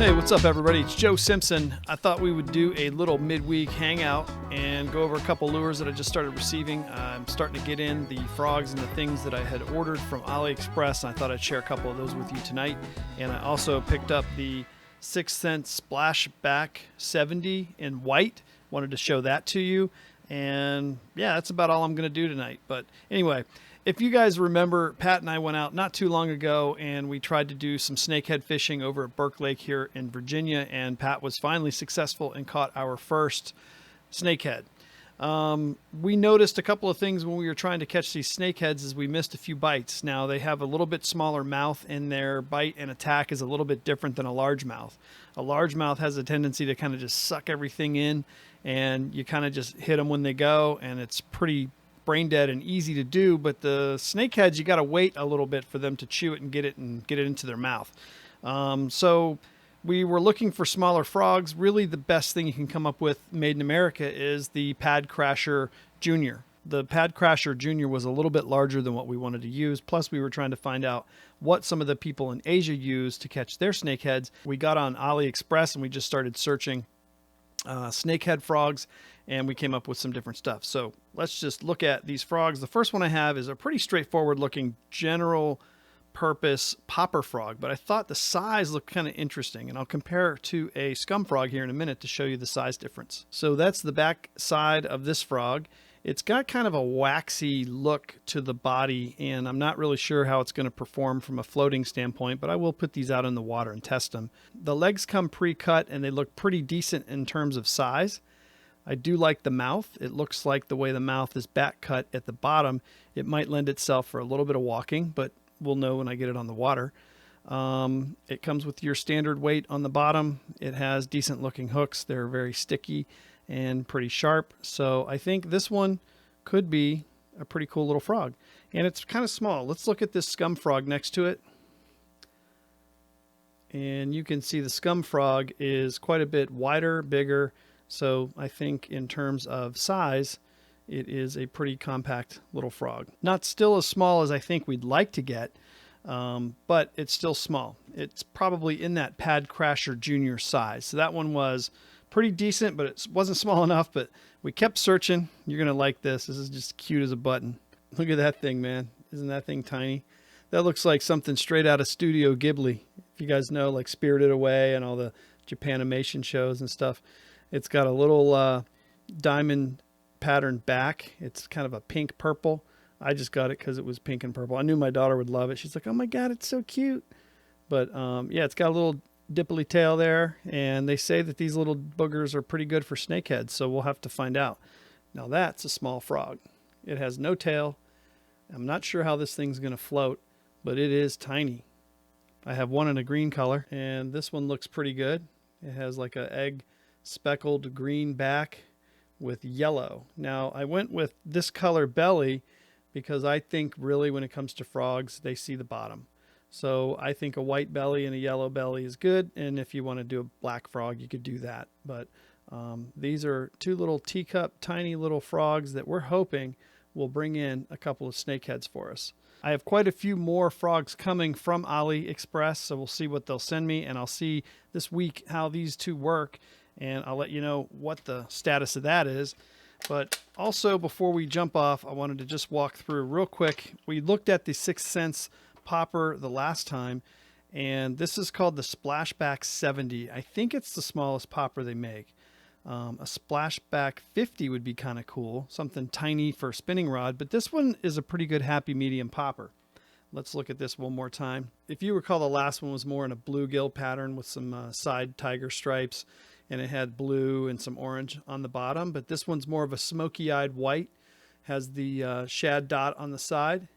Hey, what's up everybody? It's Joe Simpson. I thought we would do a little midweek hangout and go over a couple lures that I just started receiving. I'm starting to get in the frogs and the things that I had ordered from AliExpress, and I thought I'd share a couple of those with you tonight. And I also picked up the 6th Sense Splashback 70 in white. Wanted to show that to you. And yeah, that's about all I'm going to do tonight. But anyway, if you guys remember, Pat and I went out not too long ago and we tried to do some snakehead fishing over at Burke Lake here in Virginia, and Pat was finally successful and caught our first snakehead. We noticed a couple of things when we were trying to catch these snakeheads is we missed a few bites. Now they have a little bit smaller mouth and their bite and attack is a little bit different than a largemouth. A largemouth has a tendency to kind of just suck everything in, and you kind of just hit them when they go, and it's pretty brain dead and easy to do. But the snakeheads, you got to wait a little bit for them to chew it and get it into their mouth. So we were looking for smaller frogs. Really the best thing you can come up with made in America is the Pad Crasher Junior. The Pad Crasher Junior was a little bit larger than what we wanted to use. Plus we were trying to find out what some of the people in Asia use to catch their snakeheads. We got on AliExpress and we just started searching snakehead frogs, and we came up with some different stuff. So let's just look at these frogs. The first one I have is a pretty straightforward looking general purpose popper frog, but I thought the size looked kind of interesting, and I'll compare it to a scum frog here in a minute to show you the size difference. So that's the back side of this frog. It's got kind of a waxy look to the body, and I'm not really sure how it's going to perform from a floating standpoint, but I will put these out in the water and test them. The legs come pre-cut and they look pretty decent in terms of size. I do like the mouth. It looks like the way the mouth is back cut at the bottom, it might lend itself for a little bit of walking, but we'll know when I get it on the water. It comes with your standard weight on the bottom. It has decent looking hooks. They're very sticky and pretty sharp. So I think this one could be a pretty cool little frog. And it's kind of small. Let's look at this scum frog next to it. And you can see the scum frog is quite a bit wider, bigger. So I think in terms of size, it is a pretty compact little frog. Not still as small as I think we'd like to get, but it's still small. It's probably in that Pad Crasher Junior size. So that one was pretty decent, but it wasn't small enough. But we kept searching. You're going to like this. This is just cute as a button. Look at that thing, man. Isn't that thing tiny? That looks like something straight out of Studio Ghibli. If you guys know, like Spirited Away and all the Japanimation shows and stuff. It's got a little diamond pattern back. It's kind of a pink purple. I just got it because it was pink and purple. I knew my daughter would love it. She's like, oh my God, it's so cute. But yeah, it's got a little dipply tail there, and they say that these little boogers are pretty good for snakeheads, so we'll have to find out. Now that's a small frog. It has no tail. I'm not sure how this thing's going to float, but it is tiny. I have one in a green color, and this one looks pretty good. It has like a egg speckled green back with yellow. Now I went with this color belly because I think really when it comes to frogs, they see the bottom. So I think a white belly and a yellow belly is good. And if you want to do a black frog, you could do that. But these are two little teacup, tiny little frogs that we're hoping will bring in a couple of snakeheads for us. I have quite a few more frogs coming from AliExpress, so we'll see what they'll send me, and I'll see this week how these two work, and I'll let you know what the status of that is. But also, before we jump off, I wanted to just walk through real quick. We looked at the 6th Sense popper the last time, and this is called the Splashback 70. I think it's the smallest popper they make. A Splashback 50 would be kind of cool, something tiny for a spinning rod, but this one is a pretty good happy medium popper. Let's look at this one more time. If you recall, the last one was more in a bluegill pattern with some side tiger stripes, and it had blue and some orange on the bottom, but this one's more of a smoky-eyed white, has the shad dot on the side.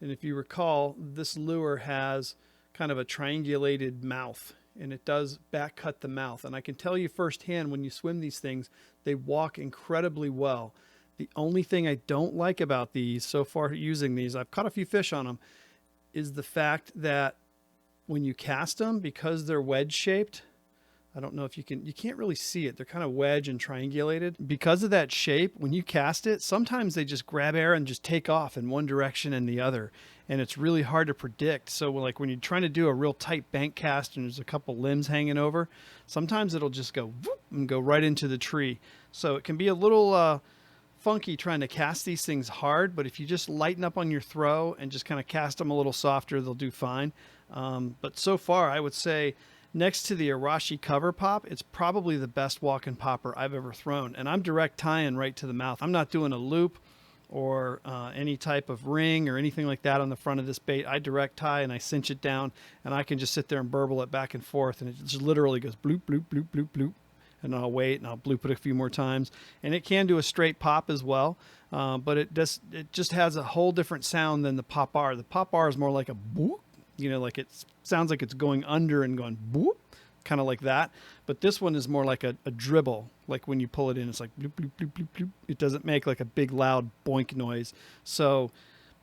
And if you recall, this lure has kind of a triangulated mouth, and it does back cut the mouth. And I can tell you firsthand, when you swim these things, they walk incredibly well. The only thing I don't like about these so far using these, I've caught a few fish on them, is the fact that when you cast them, because they're wedge shaped, I don't know if you can't really see it. They're kind of wedge and triangulated. Because of that shape, when you cast it, sometimes they just grab air and just take off in one direction and the other. And it's really hard to predict. So like when you're trying to do a real tight bank cast and there's a couple limbs hanging over, sometimes it'll just go whoop and go right into the tree. So it can be a little funky trying to cast these things hard, but if you just lighten up on your throw and just kind of cast them a little softer, they'll do fine. But so far, I would say next to the Arashi cover pop, it's probably the best walking popper I've ever thrown. And I'm direct tying right to the mouth. I'm not doing a loop or any type of ring or anything like that on the front of this bait. I direct tie and I cinch it down, and I can just sit there and burble it back and forth, and it just literally goes bloop, bloop, bloop, bloop, bloop. And I'll wait and I'll bloop it a few more times. And it can do a straight pop as well, but it just has a whole different sound than the pop R. The pop R is more like a boop, like it sounds like it's going under and going boop, kind of like that. But this one is more like a dribble. Like when you pull it in, it's like bloop, bloop, bloop, bloop, bloop. It doesn't make like a big loud boink noise. So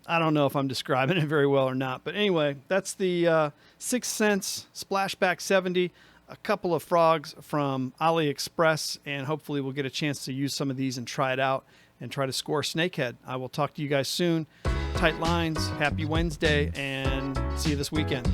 I don't know if I'm describing it very well or not. But anyway, that's the 6 Sense Splashback 70. A couple of frogs from AliExpress, and hopefully we'll get a chance to use some of these and try it out and try to score snakehead. I will talk to you guys soon. Tight lines, happy Wednesday, and see you this weekend.